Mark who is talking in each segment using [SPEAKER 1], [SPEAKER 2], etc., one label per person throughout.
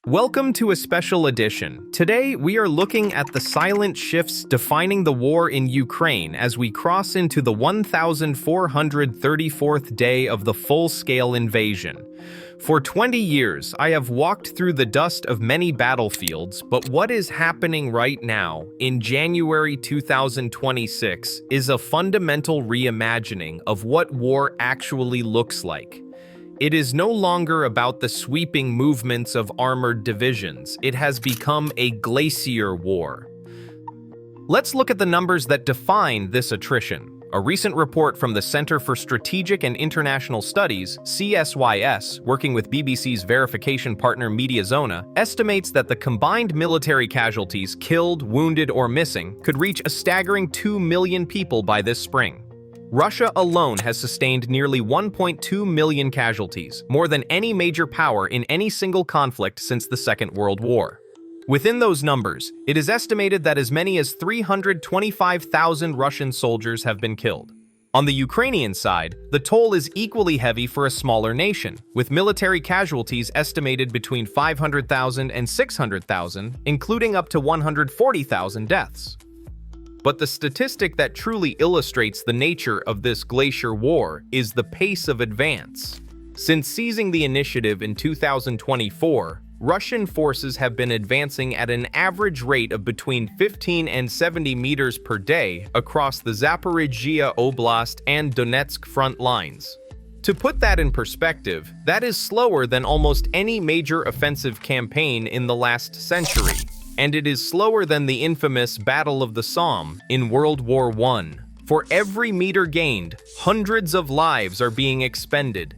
[SPEAKER 1] Welcome to a special edition. Today, we are looking at the silent shifts defining the war in Ukraine as we cross into the 1434th day of the full-scale invasion. For 20 years, I have walked through the dust of many battlefields, but what is happening right now, in January 2026, is a fundamental reimagining of what war actually looks like. It is no longer about the sweeping movements of armored divisions. It has become a Glacier War. Let's look at the numbers that define this attrition. A recent report from the Center for Strategic and International Studies, CSIS, working with BBC's verification partner Mediazona, estimates that the combined military casualties killed, wounded, or missing could reach a staggering 2 million people by this spring. Russia alone has sustained nearly 1.2 million casualties, more than any major power in any single conflict since the Second World War. Within those numbers, it is estimated that as many as 325,000 Russian soldiers have been killed. On the Ukrainian side, the toll is equally heavy for a smaller nation, with military casualties estimated between 500,000 and 600,000, including up to 140,000 deaths. But the statistic that truly illustrates the nature of this Glacier War is the pace of advance. Since seizing the initiative in 2024, Russian forces have been advancing at an average rate of between 15 and 70 meters per day across the Zaporizhzhia Oblast and Donetsk front lines. To put that in perspective, that is slower than almost any major offensive campaign in the last century. And it is slower than the infamous Battle of the Somme in World War I. For every meter gained, hundreds of lives are being expended.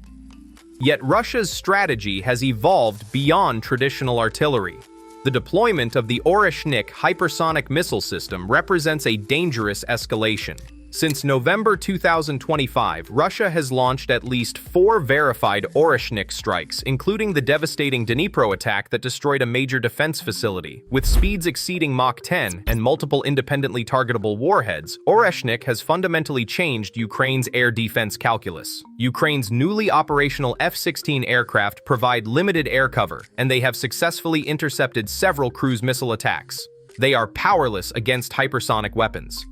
[SPEAKER 1] Yet Russia's strategy has evolved beyond traditional artillery. The deployment of the Oreshnik hypersonic missile system represents a dangerous escalation. Since November 2025, Russia has launched at least 4 verified Oreshnik strikes, including the devastating Dnipro attack that destroyed a major defense facility. With speeds exceeding Mach 10 and multiple independently targetable warheads, Oreshnik has fundamentally changed Ukraine's air defense calculus. Ukraine's newly operational F-16 aircraft provide limited air cover, and they have successfully intercepted several cruise missile attacks. They are powerless against hypersonic weapons.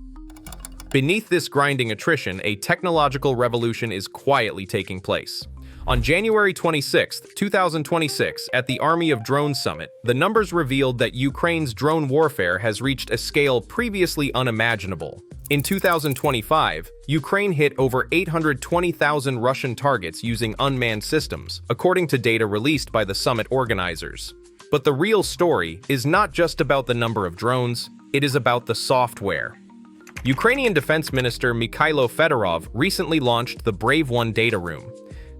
[SPEAKER 1] Beneath this grinding attrition, a technological revolution is quietly taking place. On January 26, 2026, at the Army of Drones Summit, the numbers revealed that Ukraine's drone warfare has reached a scale previously unimaginable. In 2025, Ukraine hit over 820,000 Russian targets using unmanned systems, according to data released by the summit organizers. But the real story is not just about the number of drones, it is about the software. Ukrainian Defense Minister Mikhailo Fedorov recently launched the Brave1 Dataroom.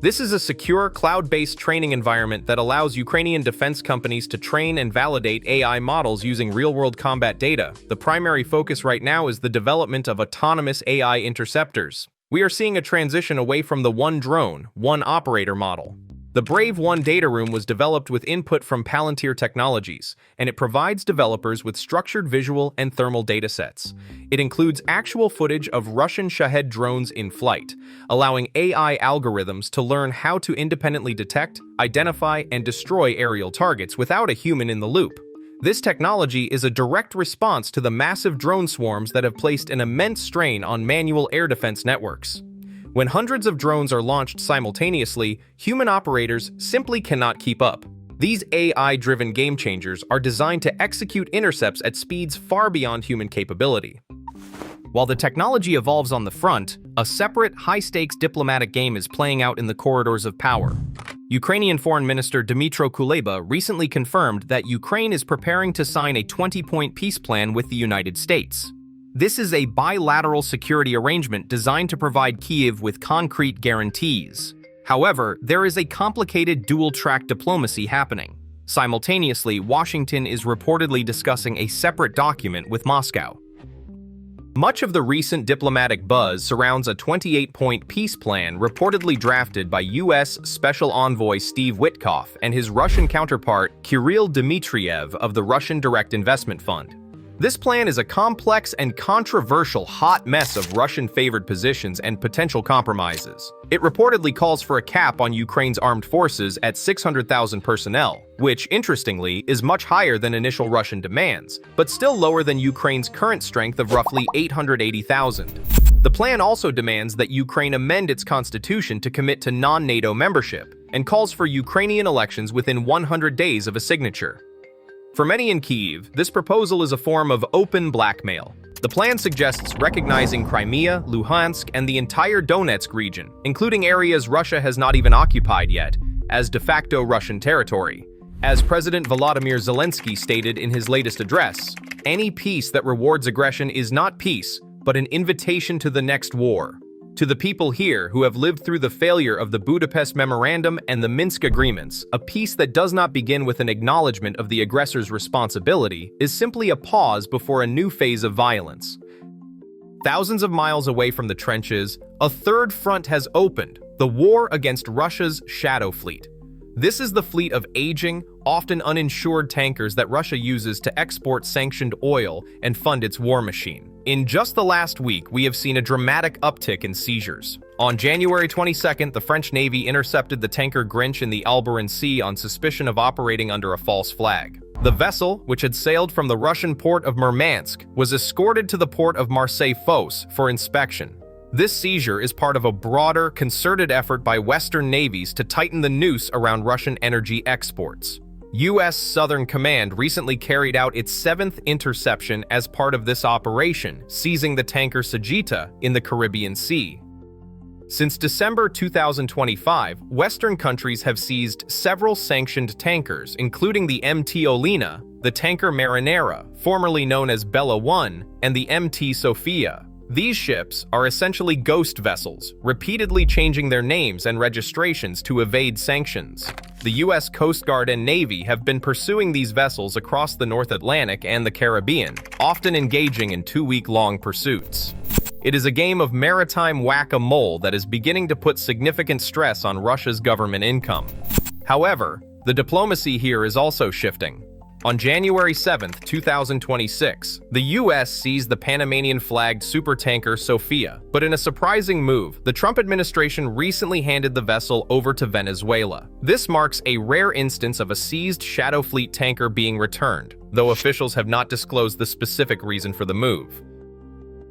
[SPEAKER 1] This is a secure, cloud-based training environment that allows Ukrainian defense companies to train and validate AI models using real-world combat data. The primary focus right now is the development of autonomous AI interceptors. We are seeing a transition away from the one drone, one operator model. The Brave1 Dataroom was developed with input from Palantir Technologies, and it provides developers with structured visual and thermal datasets. It includes actual footage of Russian Shahed drones in flight, allowing AI algorithms to learn how to independently detect, identify, and destroy aerial targets without a human in the loop. This technology is a direct response to the massive drone swarms that have placed an immense strain on manual air defense networks. When hundreds of drones are launched simultaneously, human operators simply cannot keep up. These AI-driven game changers are designed to execute intercepts at speeds far beyond human capability. While the technology evolves on the front, a separate, high-stakes diplomatic game is playing out in the corridors of power. Ukrainian Foreign Minister Dmytro Kuleba recently confirmed that Ukraine is preparing to sign a 20-point peace plan with the United States. This is a bilateral security arrangement designed to provide Kyiv with concrete guarantees. However, there is a complicated dual-track diplomacy happening. Simultaneously, Washington is reportedly discussing a separate document with Moscow. Much of the recent diplomatic buzz surrounds a 28-point peace plan reportedly drafted by U.S. Special Envoy Steve Witkoff and his Russian counterpart Kirill Dmitriev of the Russian Direct Investment Fund. This plan is a complex and controversial hot mess of Russian-favored positions and potential compromises. It reportedly calls for a cap on Ukraine's armed forces at 600,000 personnel, which, interestingly, is much higher than initial Russian demands, but still lower than Ukraine's current strength of roughly 880,000. The plan also demands that Ukraine amend its constitution to commit to non-NATO membership, and calls for Ukrainian elections within 100 days of a signature. For many in Kyiv, this proposal is a form of open blackmail. The plan suggests recognizing Crimea, Luhansk, and the entire Donetsk region, including areas Russia has not even occupied yet, as de facto Russian territory. As President Volodymyr Zelensky stated in his latest address, any peace that rewards aggression is not peace, but an invitation to the next war. To the people here who have lived through the failure of the Budapest Memorandum and the Minsk Agreements, a peace that does not begin with an acknowledgement of the aggressor's responsibility is simply a pause before a new phase of violence. Thousands of miles away from the trenches, a third front has opened, the war against Russia's Shadow Fleet. This is the fleet of aging, often uninsured tankers that Russia uses to export sanctioned oil and fund its war machine. In just the last week, we have seen a dramatic uptick in seizures. On January 22nd, the French Navy intercepted the tanker Grinch in the Alboran Sea on suspicion of operating under a false flag. The vessel, which had sailed from the Russian port of Murmansk, was escorted to the port of Marseille-Fos for inspection. This seizure is part of a broader, concerted effort by Western navies to tighten the noose around Russian energy exports. U.S. Southern Command recently carried out its 7th interception as part of this operation, seizing the tanker Sagitta in the Caribbean Sea. Since December 2025, Western countries have seized several sanctioned tankers, including the MT Olena, the tanker Marinera, formerly known as Brave1, and the MT Sofia. These ships are essentially ghost vessels, repeatedly changing their names and registrations to evade sanctions. The U.S. Coast Guard and Navy have been pursuing these vessels across the North Atlantic and the Caribbean, often engaging in 2-week-long pursuits. It is a game of maritime whack-a-mole that is beginning to put significant stress on Russia's government income. However, the diplomacy here is also shifting. On January 7, 2026, the U.S. seized the Panamanian-flagged supertanker Sofia, but in a surprising move, the Trump administration recently handed the vessel over to Venezuela. This marks a rare instance of a seized Shadow Fleet tanker being returned, though officials have not disclosed the specific reason for the move.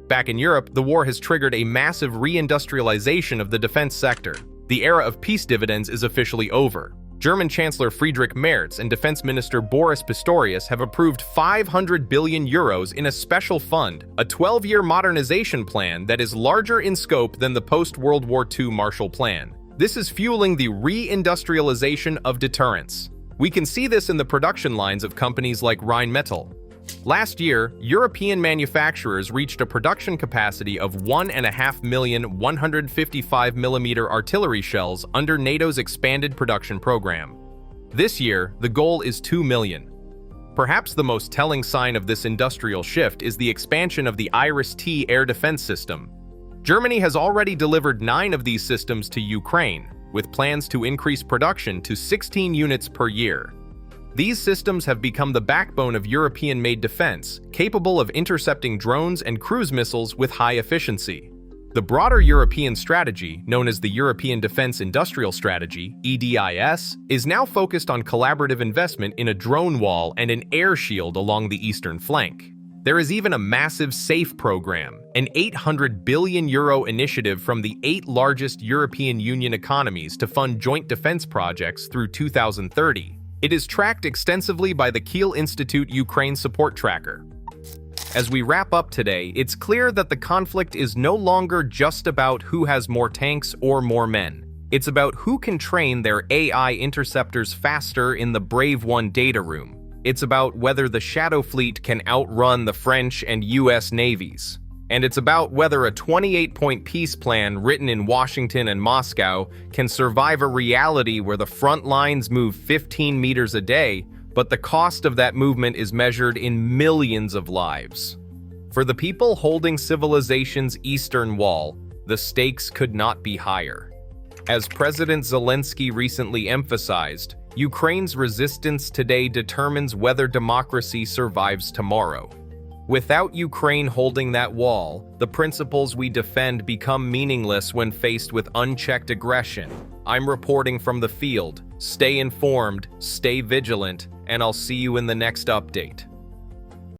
[SPEAKER 1] Back in Europe, the war has triggered a massive reindustrialization of the defense sector. The era of peace dividends is officially over. German Chancellor Friedrich Merz and Defense Minister Boris Pistorius have approved 500 billion euros in a special fund, a 12-year modernization plan that is larger in scope than the post-World War II Marshall Plan. This is fueling the re-industrialization of deterrence. We can see this in the production lines of companies like Rheinmetall. Last year, European manufacturers reached a production capacity of 1.5 million 155mm artillery shells under NATO's expanded production program. This year, the goal is 2 million. Perhaps the most telling sign of this industrial shift is the expansion of the Iris-T air defense system. Germany has already delivered 9 of these systems to Ukraine, with plans to increase production to 16 units per year. These systems have become the backbone of European-made defense, capable of intercepting drones and cruise missiles with high efficiency. The broader European strategy, known as the European Defense Industrial Strategy, EDIS, is now focused on collaborative investment in a drone wall and an air shield along the eastern flank. There is even a massive SAFE program, an €800 billion initiative from the 8 largest European Union economies to fund joint defense projects through 2030. It is tracked extensively by the Kiel Institute Ukraine Support Tracker. As we wrap up today, it's clear that the conflict is no longer just about who has more tanks or more men. It's about who can train their AI interceptors faster in the Brave1 Dataroom. It's about whether the Shadow Fleet can outrun the French and US navies. And it's about whether a 28-point peace plan written in Washington and Moscow can survive a reality where the front lines move 15 meters a day, but the cost of that movement is measured in millions of lives. For the people holding civilization's eastern wall, the stakes could not be higher. As President Zelensky recently emphasized, Ukraine's resistance today determines whether democracy survives tomorrow. Without Ukraine holding that wall, the principles we defend become meaningless when faced with unchecked aggression. I'm reporting from the field. Stay informed, stay vigilant, and I'll see you in the next update.